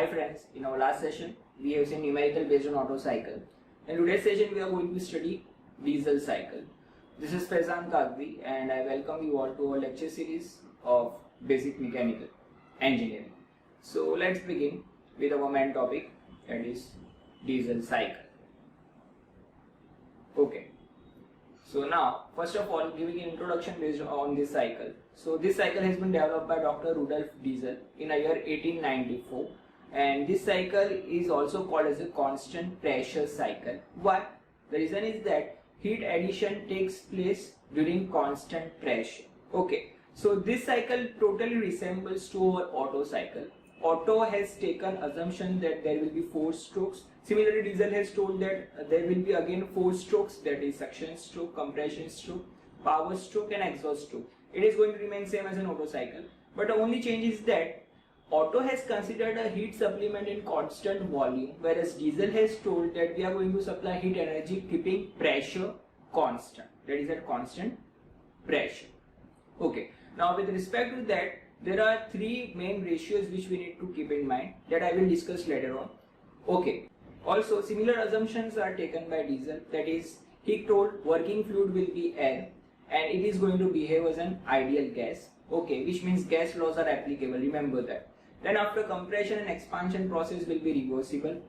Hi friends, in our last session we have seen numerical based on Otto cycle. In today's session we are going to study diesel cycle. This is Faizan Kagvi and I welcome you all to our lecture series of basic mechanical engineering. So let's begin with our main topic, that is diesel cycle. Okay. So now, first of all, giving an introduction based on this cycle. So this cycle has been developed by Dr. Rudolf Diesel in the year 1894, and this cycle is also called as a constant pressure cycle. Why? The reason is that heat addition takes place during constant pressure. Okay, so this cycle totally resembles to our Otto cycle. Otto has taken assumption that there will be 4 strokes. Similarly, Diesel has told that there will be again 4 strokes, that is suction stroke, compression stroke, power stroke and exhaust stroke. It is going to remain same as an Otto cycle, but the only change is that Otto has considered a heat supplement in constant volume, whereas Diesel has told that we are going to supply heat energy keeping pressure constant, that is at constant pressure. Okay, now with respect to that, there are 3 main ratios which we need to keep in mind that I will discuss later on. Okay. Also, similar assumptions are taken by Diesel, that is, he told working fluid will be air and it is going to behave as an ideal gas. Okay, which means gas laws are applicable, remember that. Then after compression and expansion process will be reversible.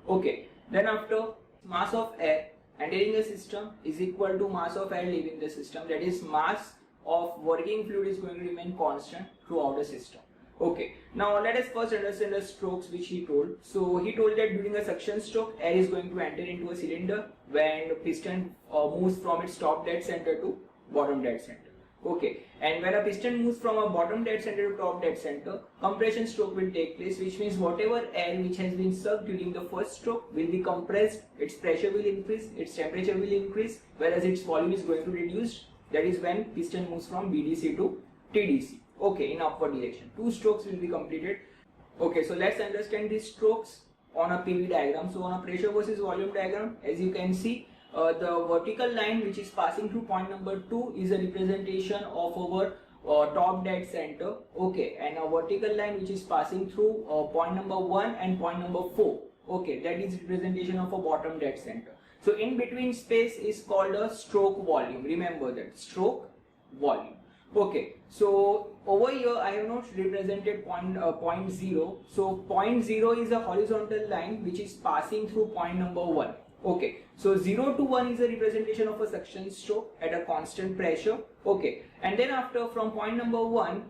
Okay, then after mass of air entering a system is equal to mass of air leaving the system, that is mass of working fluid is going to remain constant throughout the system. Okay, now let us first understand the strokes which he told. So he told that during a suction stroke, air is going to enter into a cylinder when the piston moves from its top dead center to bottom dead center. Okay, and when a piston moves from a bottom dead center to top dead center, compression stroke will take place, which means whatever air which has been sucked during the first stroke will be compressed, its pressure will increase, its temperature will increase, whereas its volume is going to reduce. That is when piston moves from BDC to TDC. Okay, in upward direction. 2 strokes will be completed. Okay, so let's understand these strokes on a PV diagram. So on a pressure versus volume diagram, as you can see, the vertical line which is passing through point number 2 is a representation of our top dead center. Okay, and a vertical line which is passing through point number 1 and point number 4. Okay, that is representation of a bottom dead center. So in between space is called a stroke volume. Remember that, stroke volume. Okay, so over here I have not represented point 0. So point 0 is a horizontal line which is passing through point number 1. Okay, so 0 to 1 is a representation of a suction stroke at a constant pressure. Okay, and then after from point number 1,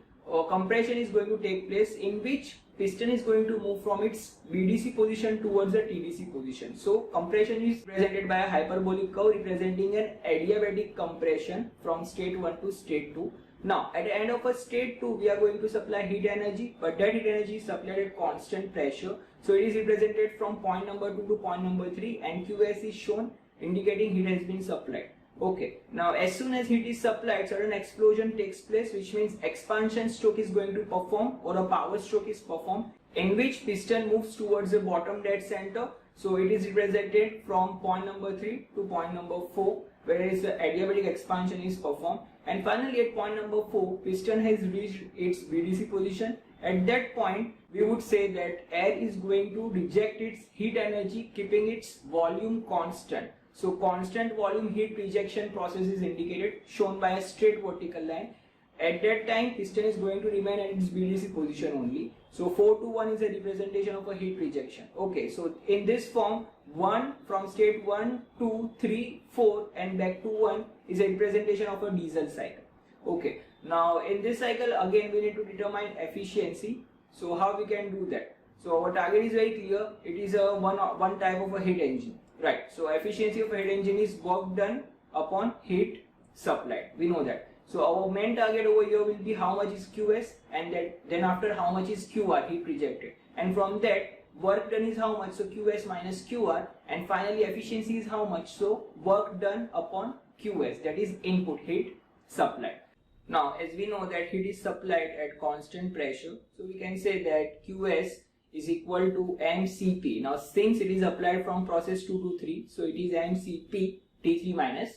compression is going to take place, in which piston is going to move from its BDC position towards the TDC position. So compression is represented by a hyperbolic curve representing an adiabatic compression from state 1 to state 2. Now at the end of a state 2 we are going to supply heat energy, but that heat energy is supplied at constant pressure. So it is represented from point number 2 to point number 3 and QS is shown indicating heat has been supplied. Okay, now as soon as heat is supplied, sudden explosion takes place, which means expansion stroke is going to perform or a power stroke is performed, in which piston moves towards the bottom dead center. So it is represented from point number 3 to point number 4, whereas the adiabatic expansion is performed, and finally at point number 4 piston has reached its BDC position. At that point we would say that air is going to reject its heat energy keeping its volume constant. So constant volume heat rejection process is indicated, shown by a straight vertical line. At that time piston is going to remain at its BDC position only. So 4 to 1 is a representation of a heat rejection. Okay, so in this form 1 from state 1, 2, 3, 4 and back to 1 is a representation of a diesel cycle. Okay, now in this cycle again we need to determine efficiency. So how we can do that? So our target is very clear, it is a one type of a heat engine. Right, so efficiency of a heat engine is work done upon heat supplied. We know that. So our main target over here will be how much is QS, and then after how much is QR, heat rejected. And from that, work done is how much, so QS minus QR, and finally efficiency is how much, so work done upon QS, that is input heat supplied. Now as we know that heat is supplied at constant pressure, so we can say that QS is equal to mCp. Now since it is applied from process 2 to 3, so it is mCp T3 minus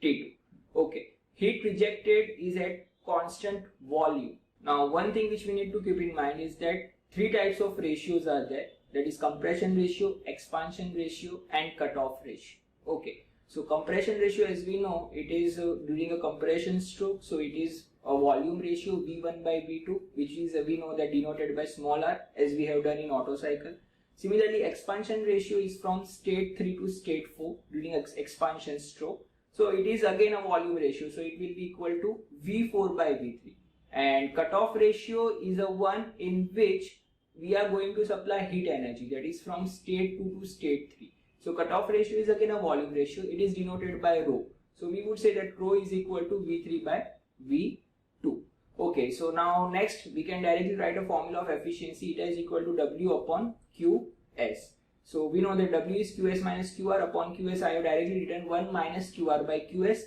T2. Okay, heat rejected is at constant volume. Now one thing which we need to keep in mind is that 3 types of ratios are there. that is compression ratio, expansion ratio and cutoff ratio. Okay, so compression ratio, as we know, it is during a compression stroke, so it is a volume ratio V1 by V2, which is we know that denoted by small r, as we have done in Otto cycle. Similarly, expansion ratio is from state 3 to state 4 during expansion stroke. So it is again a volume ratio, so it will be equal to V4 by V3. And cutoff ratio is a one in which we are going to supply heat energy, that is from state 2 to state 3. So cutoff ratio is again a volume ratio, it is denoted by rho. So we would say that rho is equal to V3 by V2. Okay, so now next we can directly write a formula of efficiency. It is equal to W upon QS. So we know that W is QS minus QR. Upon QS I have directly written 1 minus QR by QS.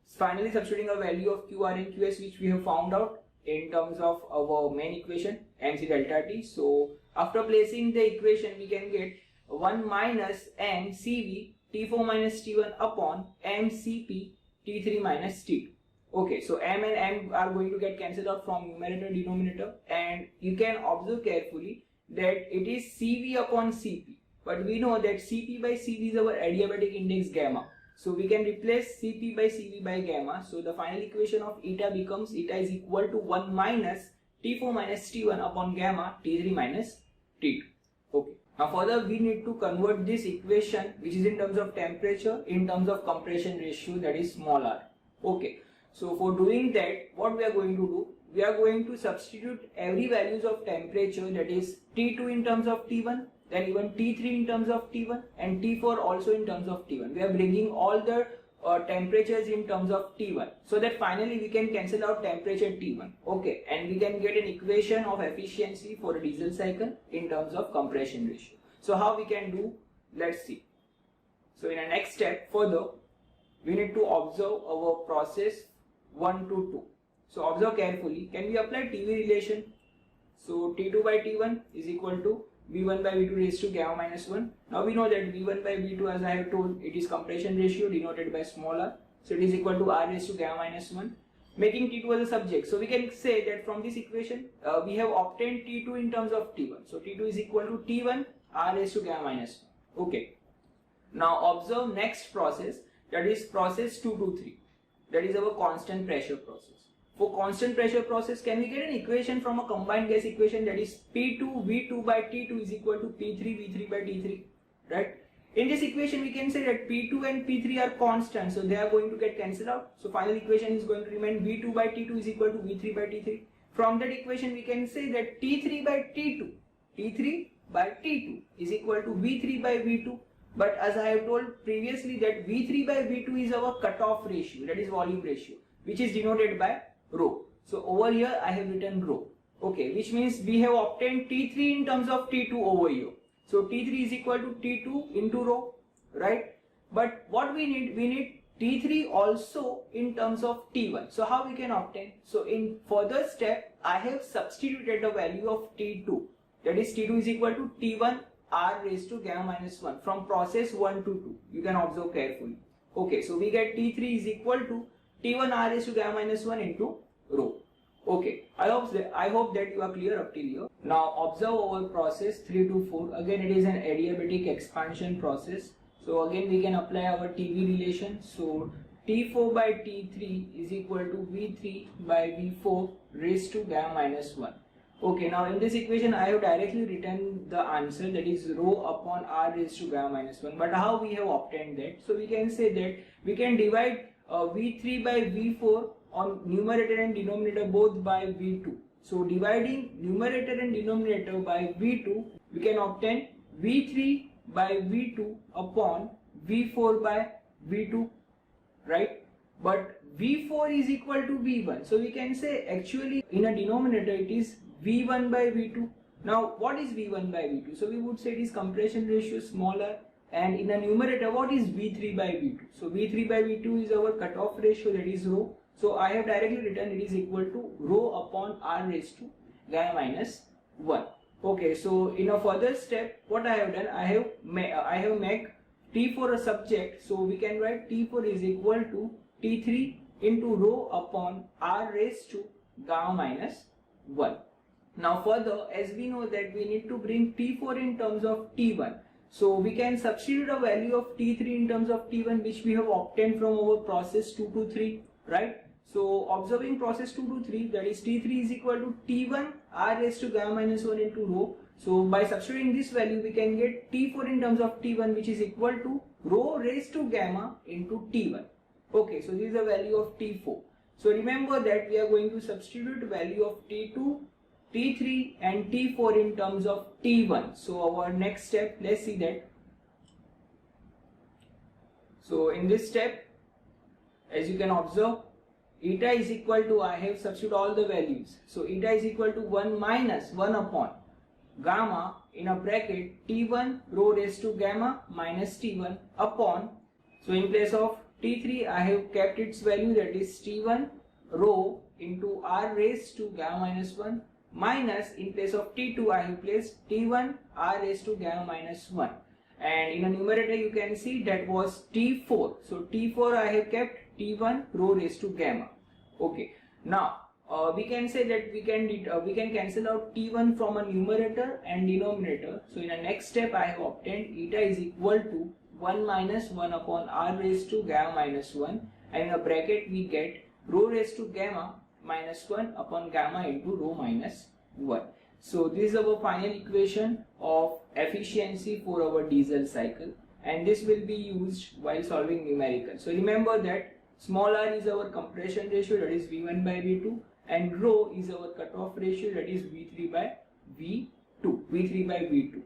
Finally substituting a value of QR and QS, which we have found out in terms of our main equation mc delta T. So after placing the equation, we can get 1 minus mCV T4 minus T1 upon mCP T3 minus T2. Okay, so m and m are going to get cancelled out from numerator denominator, and you can observe carefully that it is CV upon CP, but we know that CP by CV is our adiabatic index gamma, so we can replace CP by CV by gamma. So the final equation of eta becomes eta is equal to 1 minus T4 minus T1 upon gamma T3 minus T2. Okay, now further we need to convert this equation, which is in terms of temperature, in terms of compression ratio, that is small r. Okay, so for doing that, what we are going to do, we are going to substitute every values of temperature, that is T2 in terms of T1, then even T3 in terms of T1 and T4 also in terms of T1. We are bringing all the temperatures in terms of T1, so that finally we can cancel out temperature T1. Okay, and we can get an equation of efficiency for a diesel cycle in terms of compression ratio. So how we can do, let's see. So in the next step further, we need to observe our process 1 to 2. So observe carefully. Can we apply TV relation? So T2 by T1 is equal to V1 by V2 raised to gamma minus 1. Now we know that V1 by V2, as I have told, it is compression ratio denoted by small r. So it is equal to R raised to gamma minus 1, making T2 as a subject. So we can say that from this equation, we have obtained T2 in terms of T1. So T2 is equal to T1 R raised to gamma minus 1. Okay. Now observe next process, that is process 2 to 3. That is our constant pressure process. For constant pressure process, can we get an equation from a combined gas equation, that is P2 V2 by T2 is equal to P3 V3 by T3, right? In this equation, we can say that P2 and P3 are constant, so they are going to get cancelled out. So final equation is going to remain V2 by T2 is equal to V3 by T3. From that equation, we can say that T3 by T2 is equal to V3 by V2. But as I have told previously that V3 by V2 is our cutoff ratio, that is volume ratio, which is denoted by rho. So over here I have written rho. Okay, which means we have obtained T3 in terms of T2 over here. So T3 is equal to T2 into rho, right? But what we need T3 also in terms of T1. So how we can obtain? So in further step, I have substituted the value of T2. That is T2 is equal to T1 R raised to gamma minus 1 from process 1 to 2. You can observe carefully. Okay, so we get T3 is equal to T1 R raised to gamma minus 1 into rho. Okay, I hope that you are clear up till here. Now observe our process 3 to 4. Again, it is an adiabatic expansion process. So again we can apply our TV relation. So T4 by T3 is equal to V3 by V4 raised to gamma minus 1. Okay, now in this equation I have directly written the answer, that is rho upon R raised to gamma minus 1. But how we have obtained that? So we can say that we can divide V3 by V4 on numerator and denominator both by V2. So dividing numerator and denominator by V2, we can obtain V3 by V2 upon V4 by V2, right? But V4 is equal to V1. So we can say actually in a denominator it is V1 by V2. Now what is V1 by V2? So we would say it is compression ratio smaller, and in a numerator what is V3 by V2? So V3 by V2 is our cutoff ratio, that is rho. So I have directly written it is equal to rho upon R raised to gamma minus 1. Okay, so in a further step what I have done, I have made T4 a subject, so we can write T4 is equal to T3 into rho upon R raised to gamma minus 1. Now further, as we know that we need to bring T4 in terms of T1. So we can substitute a value of T3 in terms of T1, which we have obtained from our process 2 to 3, right? So observing process 2 to 3, that is T3 is equal to T1 R raised to gamma minus 1 into rho. So by substituting this value, we can get T4 in terms of T1, which is equal to rho raised to gamma into T1. Okay, so this is the value of T4. So remember that we are going to substitute value of T2, T3 and T4 in terms of T1. So our next step, let's see that. So in this step, as you can observe, eta is equal to, I have substituted all the values. So eta is equal to 1 minus 1 upon gamma in a bracket T1 rho raised to gamma minus T1 upon, so in place of T3 I have kept its value, that is T1 rho into R raised to gamma minus 1 minus, in place of T2 I have placed T1 R raised to gamma minus 1, and in a numerator you can see that was T4. So T4 I have kept T1 rho raised to gamma. Okay, now we can say that we can cancel out T1 from a numerator and denominator. So in the next step I have obtained eta is equal to 1 minus 1 upon R raised to gamma minus 1, and in a bracket we get rho raised to gamma minus 1 upon gamma into rho minus 1. So this is our final equation of efficiency for our diesel cycle, and this will be used while solving numerical. So remember that small r is our compression ratio, that is V1 by V2, and rho is our cutoff ratio, that is V3 by V2.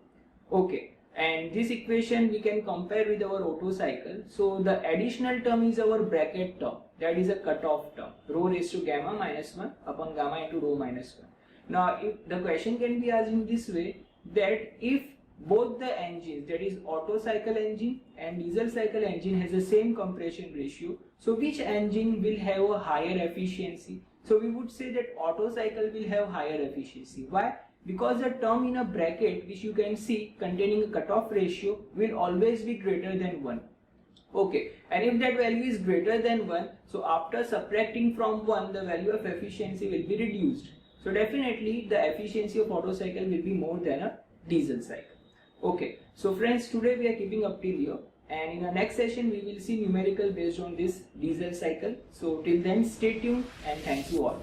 Okay, and this equation we can compare with our Otto cycle. So the additional term is our bracket term, that is a cutoff term, rho raised to gamma minus 1 upon gamma into rho minus 1. Now if the question can be asked in this way, that if both the engines, that is Otto cycle engine and diesel cycle engine, has the same compression ratio, so which engine will have a higher efficiency? So we would say that Otto cycle will have higher efficiency. Why? Because the term in a bracket which you can see containing a cutoff ratio will always be greater than 1. Okay, and if that value is greater than 1, so after subtracting from 1, the value of efficiency will be reduced. So definitely the efficiency of Otto cycle will be more than a diesel cycle. Okay, so friends, today we are keeping up till here, and in the next session we will see numerical based on this diesel cycle. So till then, stay tuned and thank you all.